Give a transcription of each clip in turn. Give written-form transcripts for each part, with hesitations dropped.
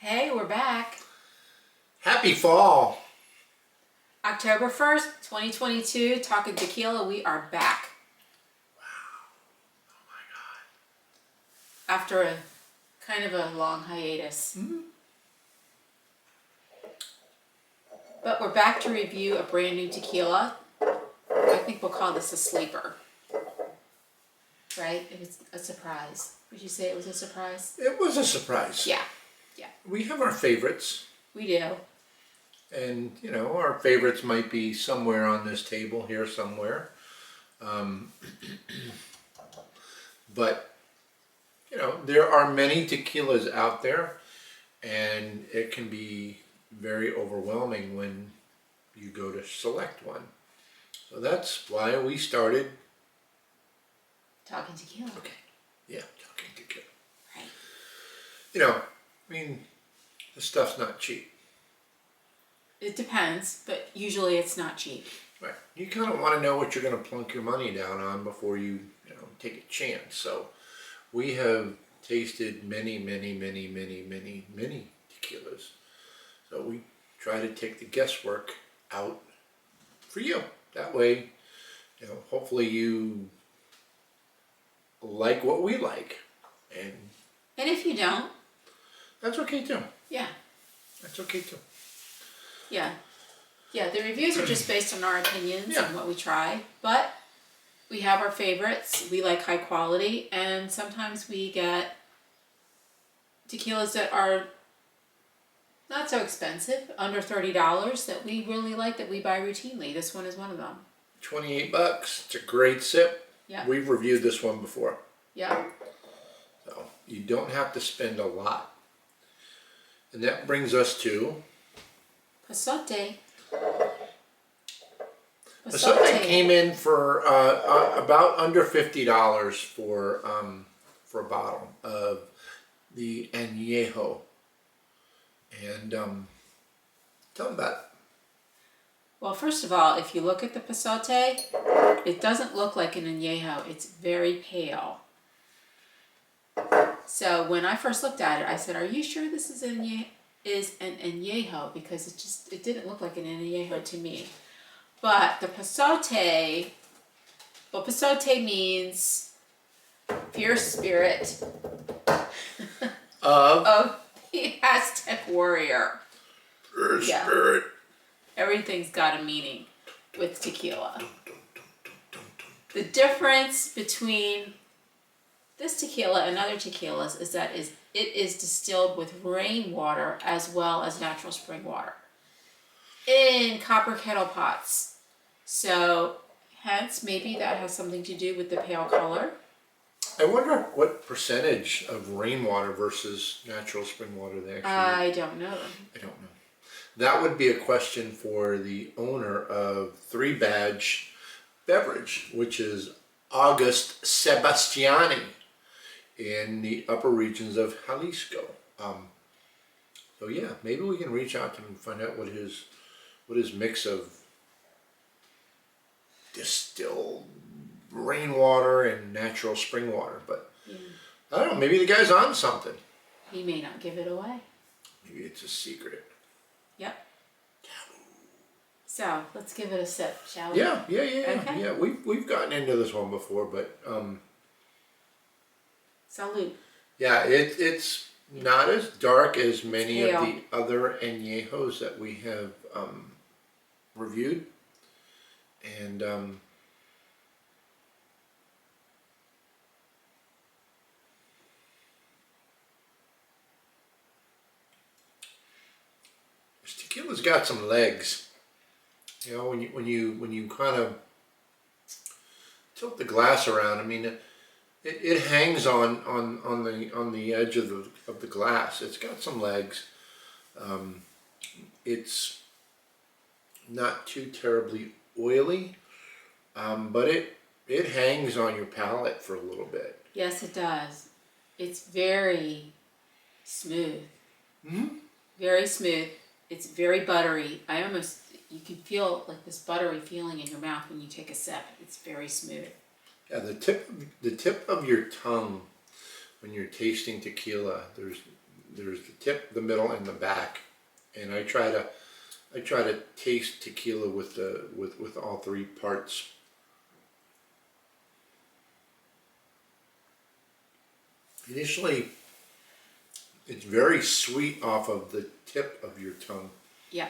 Hey, we're back. Happy fall. October 1st, 2022, Talkin Tequila, we are back. Oh my After a kind of a long hiatus. But we're back to review a brand new tequila. I think we'll call this a sleeper. Right? It was a surprise. Would you say it was a surprise? God. It was a surprise. Yeah. We have our favorites. We do. And, our favorites might be somewhere on this table here somewhere. But, there are many tequilas out there, and it can be very overwhelming when you go to select one. So that's why we started Talkin Tequila. Okay. Yeah, Talking Tequila. Right. This stuff's not cheap. It depends, but usually it's not cheap. Right. You kind of want to know what you're going to plunk your money down on before you take a chance. So we have tasted many tequilas. So we try to take the guesswork out for you. That way, hopefully you like what we like. And if you don't, that's okay too. yeah. That's okay too. Yeah. Yeah, the reviews are just based on our opinions and what we try, but we have our favorites. We like high quality, and sometimes we get tequilas that are not so expensive, under $30, that we really like, that we buy routinely. This one is one of them. $28. It's a great sip. Yeah. We've reviewed this one before. Yeah. So you don't have to spend a lot. And that brings us to Pasote. Pasote came in for about under $50 for a bottle of the Anejo. And tell them about it. Well, first of all, if you look at the Pasote, it doesn't look like an Anejo. It's very pale. So when I first looked at it, I said, "Are you sure this is an Anejo?" Because it didn't look like an Anejo to me. But the Pasote, well, Pasote means fierce spirit of the Aztec warrior. Fierce spirit. Everything's got a meaning with tequila. The difference between this tequila and other tequilas is that it is distilled with rainwater as well as natural spring water in copper kettle pots. So hence maybe that has something to do with the pale color. I wonder what percentage of rainwater versus natural spring water they actually I don't know. I don't know. That would be a question for the owner of 3 Badge Beverage, which is August Sebastiani in the upper regions of Jalisco. So yeah, maybe we can reach out to him and find out what his mix of distilled rainwater and natural spring water. But I don't know, maybe the guy's on something. He may not give it away. Maybe it's a secret. Yep. So let's give it a sip, shall we? Yeah. Okay. Yeah, we've gotten into this one before, but Salud. yeah, it's not as dark as many of the other añejos that we have reviewed, and this tequila's got some legs. When you kind of tilt the glass around, I mean, it hangs on the edge of the glass. It's got some legs. It's not too terribly oily, but it hangs on your palate for a little bit. Yes, it does. It's very smooth. Very smooth. It's very buttery. You can feel like this buttery feeling in your mouth when you take a sip. It's very smooth. Yeah, the tip of your tongue when you're tasting tequila, there's the tip, the middle, and the back, and I try to taste tequila with all three parts. Initially, it's very sweet off of the tip of your tongue. Yeah.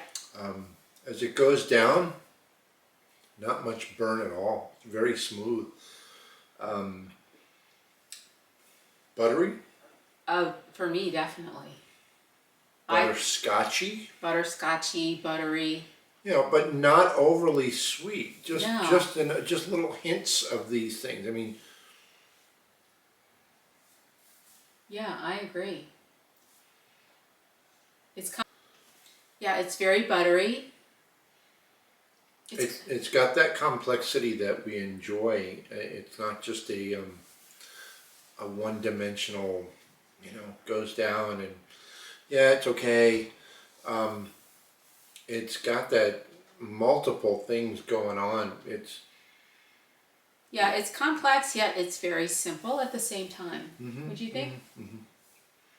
As it goes down, not much burn at all. It's very smooth. Buttery. For me, definitely. Butterscotchy. Butterscotchy, buttery. You know, but not overly sweet. Just No. just little hints of these things. I mean, Yeah, I agree. It's very buttery. it's got that complexity that we enjoy. It's not just a one-dimensional, goes down and yeah, it's okay. It's got that multiple things going on. It's complex, yet it's very simple at the same time. Would you think?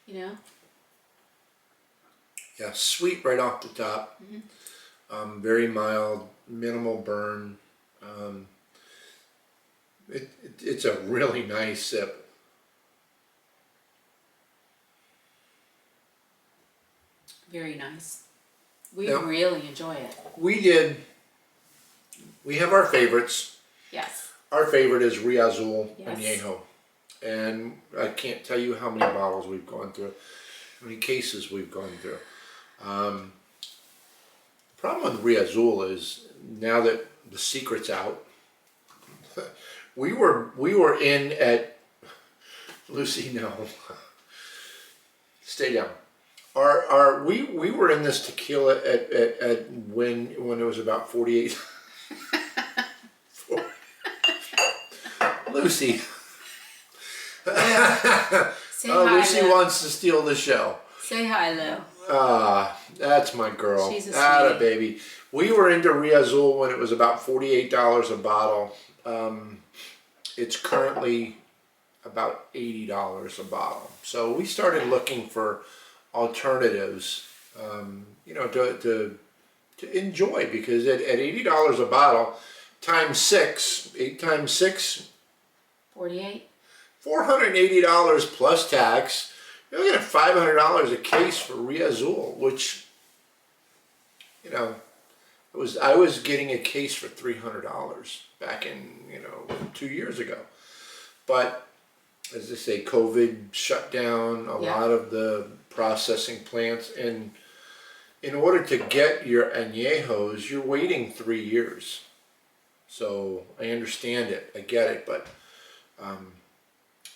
You know? Yeah, sweet right off the top. Very mild, minimal burn. It's a really nice sip. Very nice. We Yeah. really enjoy it. We have our favorites. Yes. Our favorite is Riazul Yes. Anejo. And I can't tell you how many bottles we've gone through, how many cases we've gone through. The problem with Riazul is now that the secret's out, we were in at Lucy, no. Stay down. We were in this tequila at when it was about 48. Lucy. Say hi, Lucy Lou. wants to steal the show. Say hi, Lou. That's my girl. She's a Atta sweetie. baby. We were into Riazul when it was about $48 a bottle. It's currently about $80 a bottle. So we started looking for alternatives, to enjoy, because at $80 a bottle, times 6, 8 times 6, 48. $480 plus tax. You're looking at $500 a case for Riazul, which, I was getting a case for $300 back in, 2 years ago. But as they say, COVID shut down a lot of the processing plants, and in order to get your añejos, you're waiting 3 years. So I understand it, I get it, but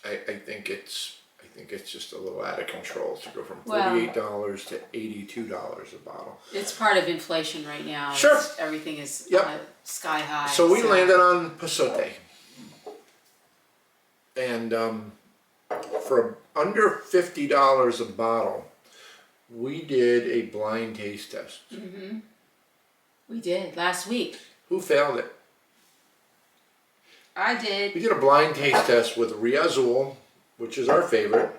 I think it's just a little out of control to go from $48 to $82 a bottle. It's part of inflation right now. Sure. Everything is Yep. sky high. So we landed on Pasote, and for under $50 a bottle, we did a blind taste test. We did last week. Who failed it? I did. We did a blind taste test with Riazul, which is our favorite,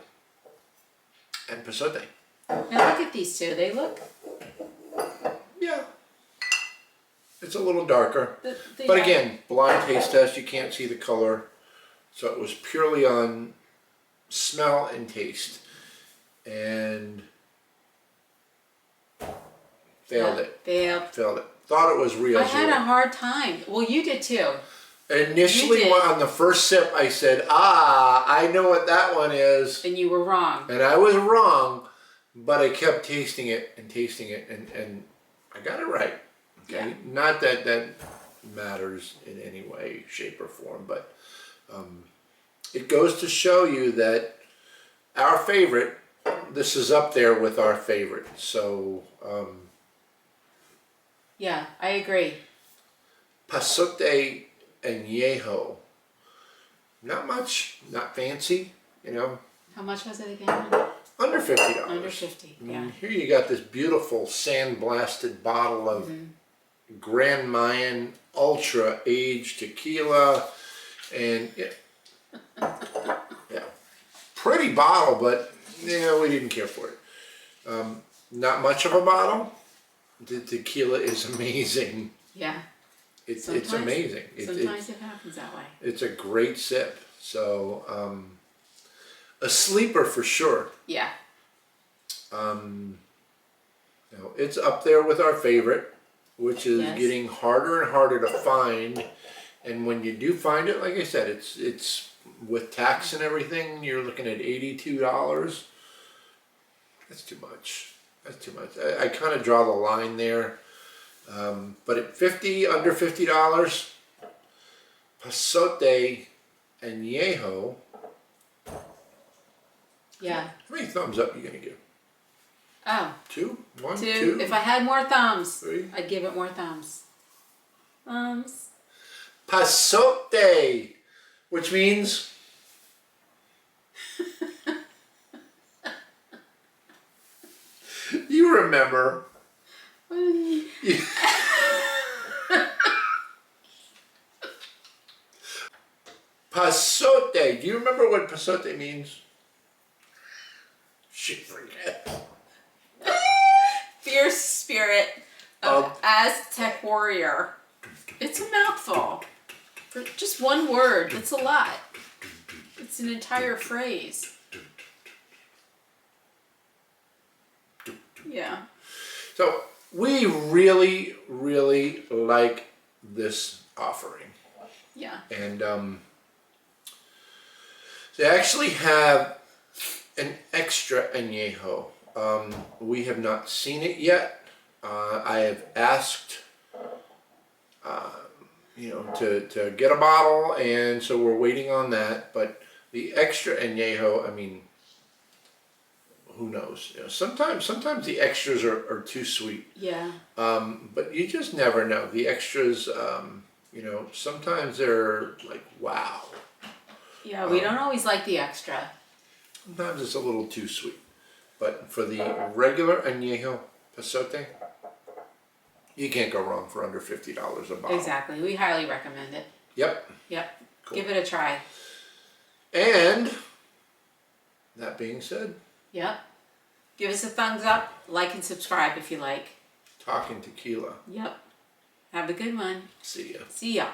and Pasote. Now look at these two. They look. Yeah. It's a little darker. They But are- again, blind taste test, you can't see the color. So it was purely on smell and taste. And failed it. Failed. Thought it was Riazul. I had a hard time. Well, you did too. Initially, You did. on the first sip, I said, I know what that one is. And you were wrong. And I was wrong, but I kept tasting it, and I got it right. Okay, Yeah. Not that that matters in any way, shape, or form, but it goes to show you that our favorite, this is up there with our favorite. So, Yeah, I agree. Pasote Anejo. Not much, not fancy, How much was it again? under $50. Under 50. Yeah. Here you got this beautiful sand-blasted bottle of Grand Mayan Ultra Aged Tequila, and yeah, pretty bottle, but Yeah, we didn't care for it. Not much of a bottle. The tequila is amazing. Yeah. It's Sometimes- amazing. Sometimes it happens that way. It's a great sip. So a sleeper for sure. Yeah. You know, it's up there with our favorite, which is Yes. getting harder and harder to find. And when you do find it, like I said, it's with tax and everything, you're looking at $82. That's too much. That's too much. I kind of draw the line there. But at under $50, Pasote and Anejo. Yeah. How many thumbs up are you gonna give? Oh. Two? One? Two. Two? If I had more thumbs, Three? I'd give it more thumbs. Thumbs. Pasote, which means you remember. Pasote. Do you remember what pasote means? She forget. Fierce spirit of Of- Aztec warrior. It's a mouthful. For just one word, it's a lot. It's an entire phrase. Yeah. So we really, really like this offering. Yeah. And they actually have an extra añejo. We have not seen it yet. I have asked, to get a bottle, and so we're waiting on that. But the extra añejo, I mean, who knows? You know, sometimes the extras are too sweet. Yeah. But you just never know. The extras, sometimes they're like, wow. Yeah, we don't always like the extra. Sometimes it's a little too sweet. But for the regular añejo pasote, you can't go wrong for under $50 a bottle. Exactly. We highly recommend it. Yep. Yep. Cool. Give it a try. And that being said, Yep. Give us a thumbs up, like and subscribe if you like. Talkin Tequila. Yep. Have a good one. See ya. See ya.